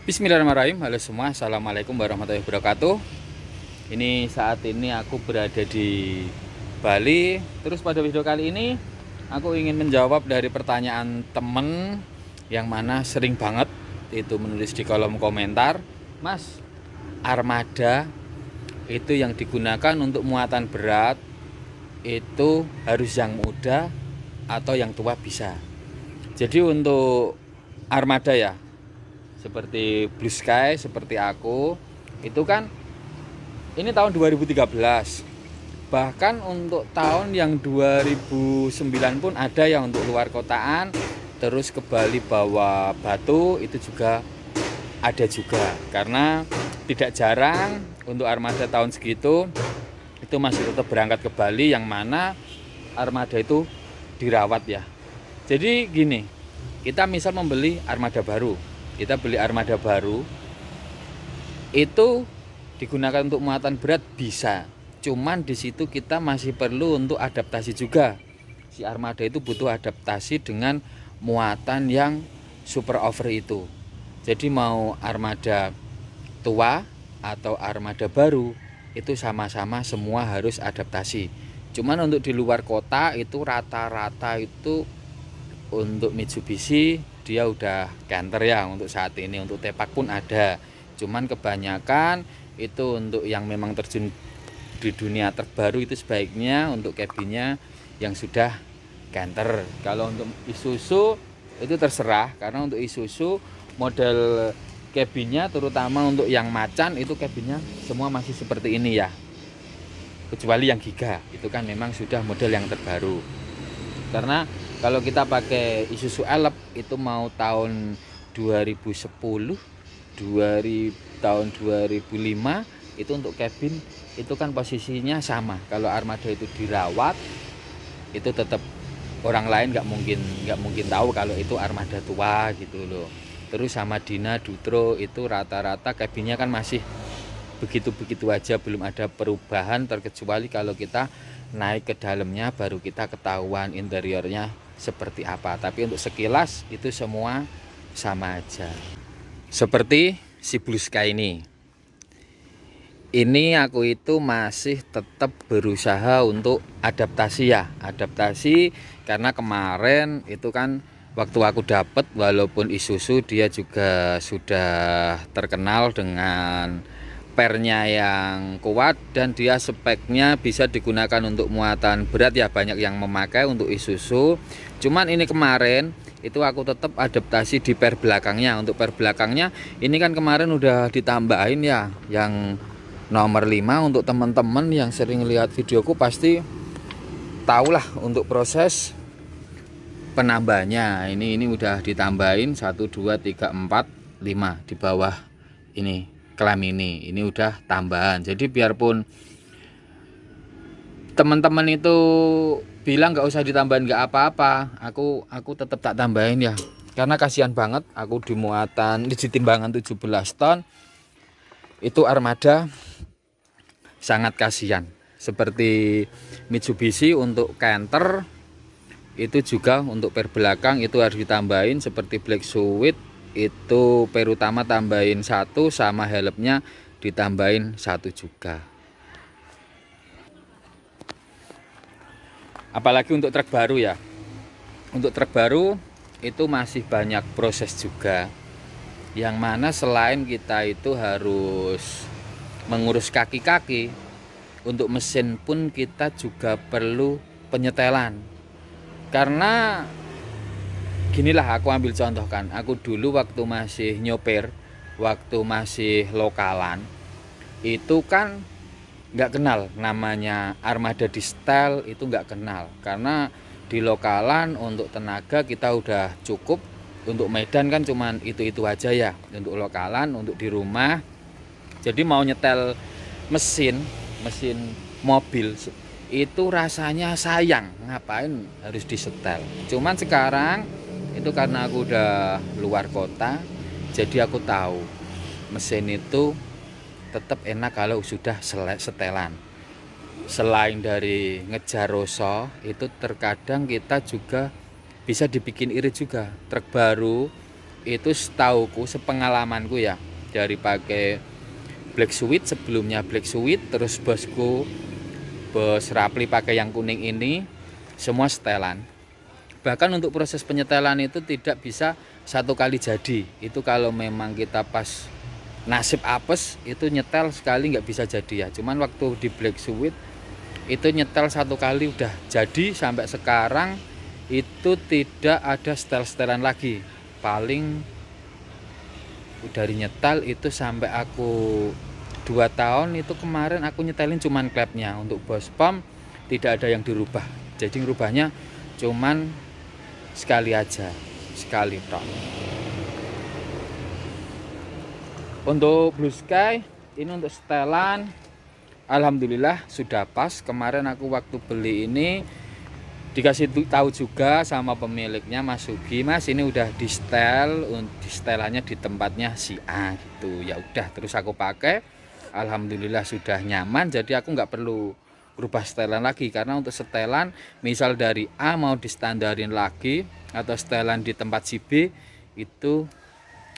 Bismillahirrahmanirrahim. Halo semua, assalamualaikum warahmatullahi wabarakatuh. Ini saat ini aku berada di Bali. Terus pada video kali ini aku ingin menjawab dari pertanyaan temen yang mana sering banget itu menulis di kolom komentar, Mas, armada itu yang digunakan untuk muatan berat itu harus yang muda atau yang tua bisa. Jadi untuk armada ya, seperti Blue Sky, seperti aku, itu kan ini tahun 2013. Bahkan untuk tahun yang 2009 pun ada yang untuk luar kotaan, terus ke Bali bawa batu itu juga ada juga. Karena tidak jarang untuk armada tahun segitu itu masih tetap berangkat ke Bali, yang mana armada itu dirawat ya. Jadi gini, kita misal membeli armada baru, itu digunakan untuk muatan berat bisa. Cuman di situ kita masih perlu untuk adaptasi juga. Si armada itu butuh adaptasi dengan muatan yang super over itu. Jadi mau armada tua atau armada baru itu sama-sama semua harus adaptasi. Cuman untuk di luar kota itu rata-rata itu untuk Mitsubishi dia udah ganter ya untuk saat ini. Untuk Tepak pun ada, cuman kebanyakan itu untuk yang memang terjun di dunia terbaru itu sebaiknya untuk cabinnya yang sudah ganter. Kalau untuk Isuzu itu terserah, karena untuk Isuzu model cabinnya terutama untuk yang macan itu cabinnya semua masih seperti ini ya, kecuali yang Giga itu kan memang sudah model yang terbaru. Karena kalau kita pakai Isuzu Elep itu mau tahun 2010, tahun 2005 itu untuk cabin itu kan posisinya sama. Kalau armada itu dirawat itu tetap orang lain nggak mungkin tahu kalau itu armada tua gitu loh. Terus sama Dina Dutro itu rata-rata cabinnya kan masih begitu-begitu aja, belum ada perubahan, terkecuali kalau kita naik ke dalamnya baru kita ketahuan interiornya seperti apa. Tapi untuk sekilas itu semua sama aja. Seperti si Blue Sky ini aku itu masih tetap berusaha untuk adaptasi ya. Adaptasi karena kemarin itu kan waktu aku dapat, walaupun Isuzu dia juga sudah terkenal dengan pernya yang kuat dan dia speknya bisa digunakan untuk muatan berat ya, banyak yang memakai untuk Isuzu. Cuman ini kemarin itu aku tetap adaptasi di per belakangnya. Untuk per belakangnya ini kan kemarin udah ditambahin ya yang nomor 5. Untuk teman-teman yang sering lihat videoku pasti tahulah untuk proses penambahnya. Ini udah ditambahin 1 2 3 4 5 di bawah ini klem ini udah tambahan. Jadi biarpun teman-teman itu bilang nggak usah ditambahin nggak apa-apa, aku tetap tak tambahin ya, karena kasihan banget aku di muatan di timbangan 17 ton itu armada sangat kasihan. Seperti Mitsubishi untuk canter itu juga untuk per belakang itu harus ditambahin. Seperti Black Suite itu per utama tambahin 1, sama helmnya ditambahin 1 juga. Apalagi untuk truk baru ya. Untuk truk baru itu masih banyak proses juga, yang mana selain kita itu harus mengurus kaki-kaki, untuk mesin pun kita juga perlu penyetelan. Karena ginilah, aku ambil contoh kan, aku dulu waktu masih nyopir, waktu masih lokalan, itu kan nggak kenal namanya armada di setel, itu nggak kenal. Karena di lokalan untuk tenaga kita udah cukup, untuk Medan kan cuman itu aja ya untuk lokalan. Untuk di rumah jadi mau nyetel mesin mobil itu rasanya sayang, ngapain harus disetel. Cuman sekarang itu karena aku udah luar kota, jadi aku tahu mesin itu tetap enak kalau sudah setelan. Selain dari ngejar rosok, itu terkadang kita juga bisa dibikin irit juga. Truk baru itu setauku, sepengalamanku ya, dari pakai Black Sweet, sebelumnya Black Sweet, terus bosku bos Rapli pakai yang kuning ini, semua setelan. Bahkan untuk proses penyetelan itu tidak bisa satu kali jadi. Itu kalau memang kita pas nasib apes itu nyetel sekali nggak bisa jadi ya. Cuman waktu di Black Sweet itu nyetel satu kali udah jadi. Sampai sekarang itu tidak ada setel-setelan lagi. Paling dari nyetel itu sampai aku 2 tahun itu kemarin aku nyetelin cuman klepnya. Untuk bos pom tidak ada yang dirubah. Jadi ngerubahnya cuman sekali aja, sekali tok. Untuk Blue Sky ini untuk setelan alhamdulillah sudah pas. Kemarin aku waktu beli ini dikasih tahu juga sama pemiliknya, Mas Sugi, Mas ini udah di setel, di setelannya di tempatnya si A gitu. Ya udah, terus aku pakai, alhamdulillah sudah nyaman. Jadi aku nggak perlu berubah setelan lagi, karena untuk setelan misal dari A mau distandarin lagi atau setelan di tempat si B itu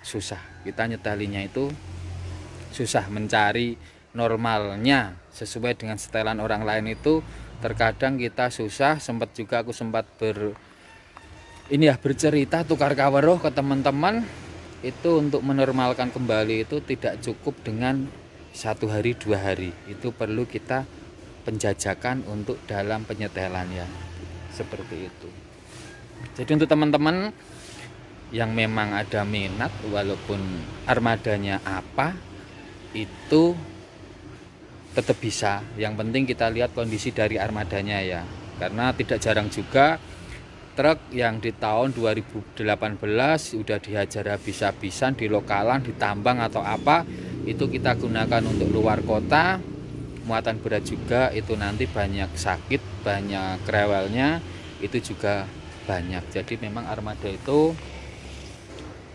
susah. Kita nyetalinya itu susah, mencari normalnya sesuai dengan setelan orang lain itu terkadang kita susah. Aku sempat bercerita tukar kaweruh ke teman-teman itu untuk menormalkan kembali itu tidak cukup dengan 1 hari 2 hari, itu perlu kita penjajakan untuk dalam penyetelan ya, seperti itu. Jadi untuk teman-teman yang memang ada minat, walaupun armadanya apa itu tetap bisa. Yang penting kita lihat kondisi dari armadanya ya, karena tidak jarang juga truk yang di tahun 2018 udah dihajar habis-habisan di lokalan, di tambang atau apa, itu kita gunakan untuk luar kota, muatan berat juga, itu nanti banyak sakit, banyak rewelnya, itu juga banyak. Jadi memang armada itu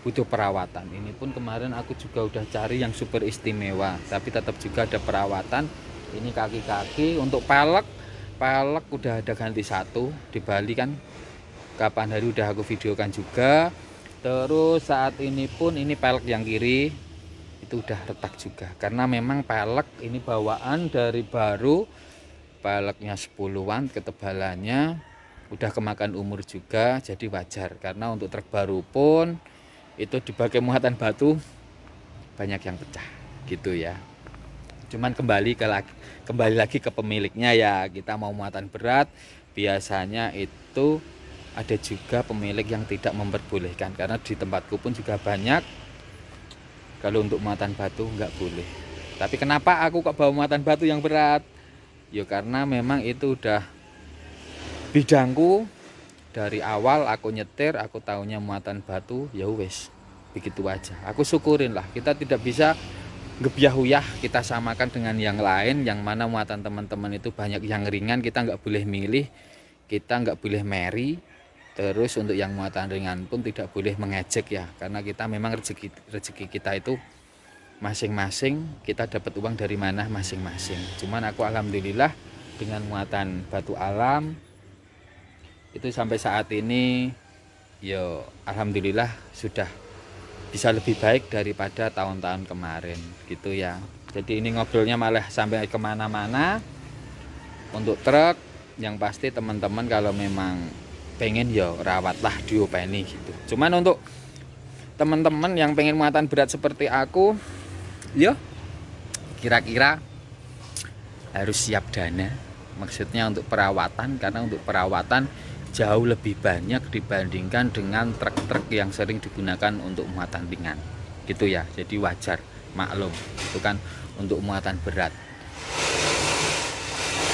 butuh perawatan. Ini pun kemarin aku juga udah cari yang super istimewa, tapi tetap juga ada perawatan. Ini kaki-kaki. Untuk pelek udah ada ganti satu di Bali kan, kapan hari udah aku videokan juga. Terus saat ini pun ini pelek yang kiri itu udah retak juga, karena memang pelek ini bawaan dari baru, peleknya 10-an, ketebalannya udah kemakan umur juga, jadi wajar. Karena untuk truk baru pun itu dipakai muatan batu banyak yang pecah gitu ya. Cuman kembali lagi ke pemiliknya ya. Kita mau muatan berat biasanya itu ada juga pemilik yang tidak memperbolehkan, karena di tempatku pun juga banyak kalau untuk muatan batu nggak boleh. Tapi kenapa aku kok bawa muatan batu yang berat? Ya karena memang itu udah bidangku. Dari awal aku nyetir, aku taunya muatan batu, ya wes begitu aja. Aku syukurin lah, kita tidak bisa ngebiah-uyah kita samakan dengan yang lain, yang mana muatan teman-teman itu banyak yang ringan, kita nggak boleh milih, kita nggak boleh meri. Terus untuk yang muatan ringan pun tidak boleh mengejek ya, karena kita memang rezeki kita itu masing-masing, kita dapat uang dari mana masing-masing. Cuman aku alhamdulillah dengan muatan batu alam itu sampai saat ini yo alhamdulillah sudah bisa lebih baik daripada tahun-tahun kemarin gitu ya. Jadi ini ngobrolnya malah sampai kemana-mana. Untuk truk yang pasti teman-teman kalau memang pengen ya rawatlah diopeni gitu. Cuman untuk teman-teman yang pengen muatan berat seperti aku, ya kira-kira harus siap dana. Maksudnya untuk perawatan, karena untuk perawatan jauh lebih banyak dibandingkan dengan truk-truk yang sering digunakan untuk muatan ringan gitu ya. Jadi wajar, maklum, itu kan untuk muatan berat.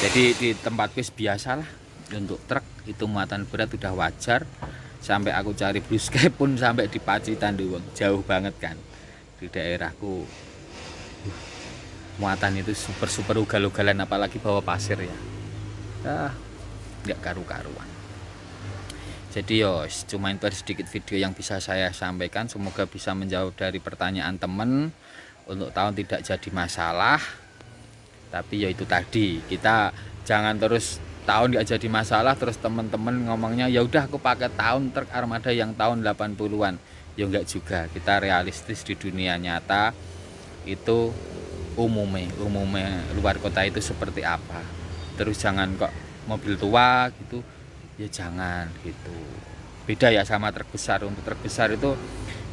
Jadi di tempat bis biasalah, untuk truk itu muatan berat udah wajar. Sampai aku cari Blue Sky pun sampai di Pacitan doang, jauh banget kan di daerahku. Muatan itu super ugal-ugalan, apalagi bawa pasir ya, nggak karu-karuan. Jadi cuma itu sedikit video yang bisa saya sampaikan. Semoga bisa menjawab dari pertanyaan temen. Untuk tahun tidak jadi masalah, tapi ya itu tadi, kita jangan terus tahun nggak jadi masalah terus teman-teman ngomongnya ya udah aku pakai tahun truk armada yang tahun 80-an. Ya enggak juga, kita realistis di dunia nyata itu umumnya luar kota itu seperti apa. Terus jangan kok mobil tua gitu, ya jangan gitu. Beda ya sama truk besar. Untuk truk besar itu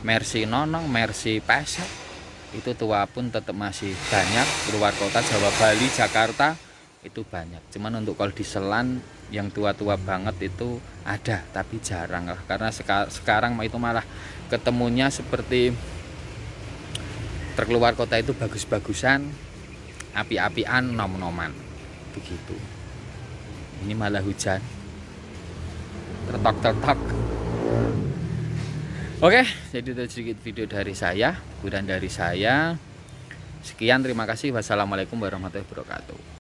Mercy Nonong, Mercy Pesek itu tua pun tetap masih banyak. Luar kota Jawa, Bali, Jakarta itu banyak. Cuman untuk kalau di Selan yang tua-tua banget itu ada, tapi jarang lah. Karena sekarang itu malah ketemunya seperti truk luar kota itu bagus-bagusan, api-apian, nom-noman begitu. Ini malah hujan, tertok-tertok. Oke, jadi itu sedikit video dari saya, kemudian dari saya. Sekian, terima kasih. Wassalamualaikum warahmatullahi wabarakatuh.